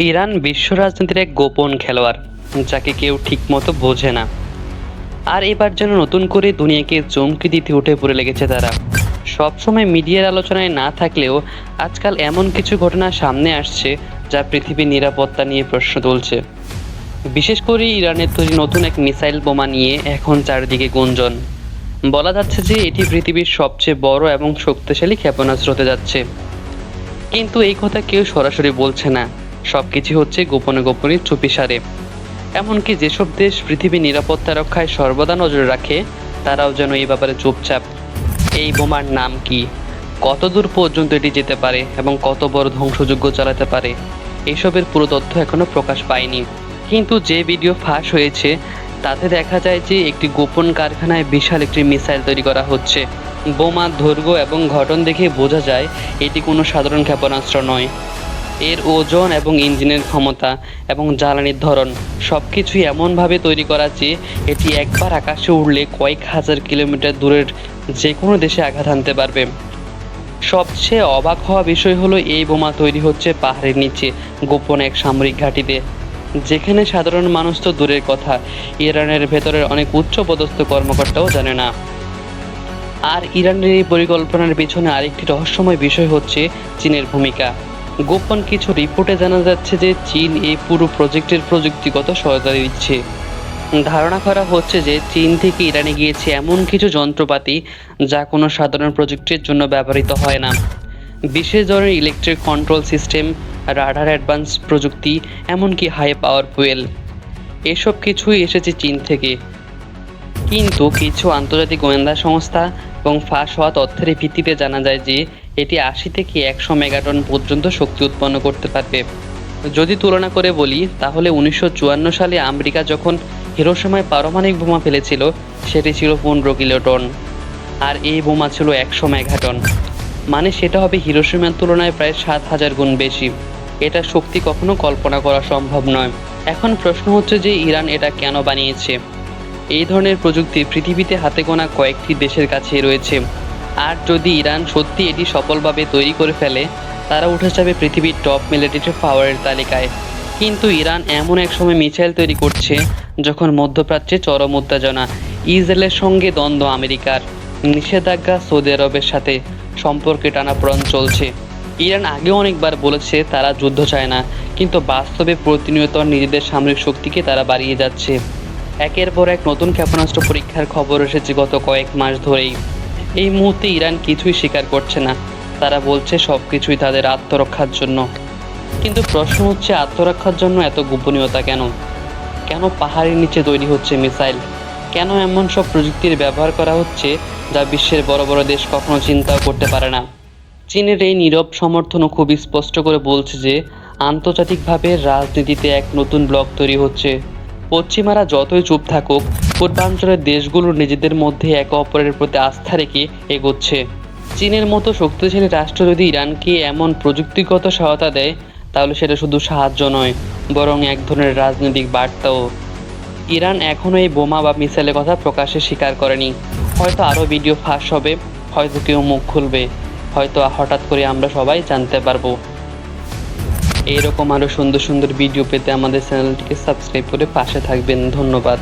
Iran বিশ্ব রাজনীতির এক গোপন খেলোয়াড়, যাকে কেউ ঠিকমতো বোঝে না। আর এবার যেন নতুন করে দুনিয়াকে চমকে দিতে উঠে পড়ে লেগেছে তারা। সবসময় মিডিয়ার আলোচনায় না থাকলেও আজকাল এমন কিছু ঘটনা সামনে আসছে যা পৃথিবীর নিরাপত্তা নিয়ে প্রশ্ন তুলছে। বিশেষ করে ইরানের তৈরি নতুন এক মিসাইল বোমা নিয়ে এখন চারিদিকে গুঞ্জন। বলা যাচ্ছে যে এটি পৃথিবীর সবচেয়ে বড় এবং শক্তিশালী ক্ষেপণাস্ত্র হতে যাচ্ছে। কিন্তু এই কথা কেউ সরাসরি বলছে না। সবকিছু হচ্ছে গোপনে গোপনে চুপিসারে। এমনকি যেসব দেশ পৃথিবীর নিরাপত্তা রক্ষায় সর্বদা নজর রাখে, তারাও যেন এই ব্যাপারে চুপচাপ। এই বোমার নাম কি, কত দূর পর্যন্ত এটি যেতে পারে এবং কত বড় ধ্বংসযজ্ঞ চালাতে পারে, এসবের পুরো তথ্য এখনো প্রকাশ পায়নি। কিন্তু যে ভিডিও ফাঁস হয়েছে তাতে দেখা যায় যে একটি গোপন কারখানায় বিশাল একটি মিসাইল তৈরি করা হচ্ছে। বোমার দৈর্ঘ্য এবং গঠন দেখে বোঝা যায় এটি কোনো সাধারণ ক্ষেপণাস্ত্র নয়। এর ওজন এবং ইঞ্জিনের ক্ষমতা এবং জ্বালানির ধরন সবকিছুই এমনভাবে তৈরি করা যে এটি একবার আকাশে উড়লে কয়েক হাজার কিলোমিটার দূরের যে কোনো দেশে আঘাত হানতে পারবে। সবচেয়ে অবাক হওয়া বিষয় হলো এই বোমা তৈরি হচ্ছে পাহাড়ের নিচে গোপন এক সামরিক ঘাঁটিতে, যেখানে সাধারণ মানুষ তো দূরের কথা, ইরানের ভেতরের অনেক উচ্চপদস্থ কর্মকর্তাও জানে না। আর ইরানের এই পরিকল্পনার পিছনে আরেকটি রহস্যময় বিষয় হচ্ছে চীনের ভূমিকা। গোপন কিছু রিপোর্টে জানা যাচ্ছে যে চীন এই পুরো প্রজেক্টের প্রযুক্তিগত সহায়তা দিচ্ছে। ধারণা করা হচ্ছে যে চীন থেকে ইরানে গিয়েছে এমন কিছু যন্ত্রপাতি যা কোনো সাধারণ প্রযুক্তির জন্য ব্যবহৃত হয় না। বিশেষ ধরনের electric control system, radar advance প্রযুক্তি, এমনকি হাই পাওয়ার ফুয়েল, এসব কিছুই এসেছে চীন থেকে। কিন্তু কিছু আন্তর্জাতিক গোয়েন্দা সংস্থা এবং ফাঁস হওয়া তথ্যের ভিত্তিতে জানা যায় যে এটি ৮০ থেকে ১০০ মেগাটন পর্যন্ত শক্তি উৎপন্ন করতে পারবে। যদি তুলনা করে বলি তাহলে ১৯৫৪ সালে আমেরিকা যখন হিরোশিমায় পারমাণবিক বোমা ফেলেছিল সেটি ছিল ১৫ কিলোটন, আর এই বোমা ছিল ১০০ মেগাটন। মানে সেটা হবে হিরোশিমার তুলনায় প্রায় ৭,০০০ গুণ বেশি। এটার শক্তি কখনো কল্পনা করা সম্ভব নয়। এখন প্রশ্ন হচ্ছে যে ইরান এটা কেন বানিয়েছে? এই ধরনের প্রযুক্তি পৃথিবীতে হাতে গোনা কয়েকটি দেশের কাছেই রয়েছে। আর যদি ইরান সত্যি এটি সফলভাবে তৈরি করে ফেলে, তারা উঠে যাবে পৃথিবীর টপ মিলিটারি পাওয়ারের তালিকায়। কিন্তু ইরান এমন এক সময় মিসাইল তৈরি করছে যখন মধ্যপ্রাচ্যে চরম উত্তেজনা, ইসরায়েলের সঙ্গে দ্বন্দ্ব আমেরিকার, নিষেধাজ্ঞা সৌদি আরবের সাথে, সম্পর্কে টানাপোড়েন চলছে। ইরান আগেও অনেকবার বলেছে তারা যুদ্ধ চায় না, কিন্তু বাস্তবে প্রতিনিয়ত নিজেদের সামরিক শক্তিকে তারা বাড়িয়ে যাচ্ছে। একের পর এক নতুন ক্ষেপণাস্ত্র পরীক্ষার খবর এসেছে গত কয়েক মাস ধরেই। এই মুহূর্তে ইরান কিছুই স্বীকার করছে না। তারা বলছে সব কিছুই তাদের আত্মরক্ষার জন্য। কিন্তু প্রশ্ন হচ্ছে আত্মরক্ষার জন্য এত গোপনীয়তা কেন? কেন পাহাড়ের নিচে তৈরি হচ্ছে মিসাইল? কেন এমন সব প্রযুক্তির ব্যবহার করা হচ্ছে যা বিশ্বের বড় বড় দেশ কখনো চিন্তাও করতে পারে না? চীনের এই নীরব সমর্থনও খুব স্পষ্ট করে বলছে যে আন্তর্জাতিকভাবে রাজনীতিতে এক নতুন ব্লক তৈরি হচ্ছে। পশ্চিমারা যতই চুপ থাকুক, পূর্বাঞ্চলের দেশগুলো নিজেদের মধ্যে একে অপরের প্রতি আস্থা রেখে এগোচ্ছে। চীনের মতো শক্তিশালী রাষ্ট্র যদি ইরানকে এমন প্রযুক্তিগত সহায়তা দেয়, তাহলে সেটা শুধু সাহায্য নয়, বরং এক ধরনের রাজনৈতিক বার্তাও। ইরান এখনও এই বোমা বা মিসাইলের কথা প্রকাশ্যে স্বীকার করেনি। হয়তো আরও ভিডিও ফাঁস হবে, হয়তো কেউ মুখ খুলবে, হয়তো হঠাৎ করে আমরা সবাই জানতে পারবো। এইরকম আরও সুন্দর সুন্দর ভিডিও পেতে আমাদের চ্যানেলটিকে সাবস্ক্রাইব করে পাশে থাকবেন। ধন্যবাদ।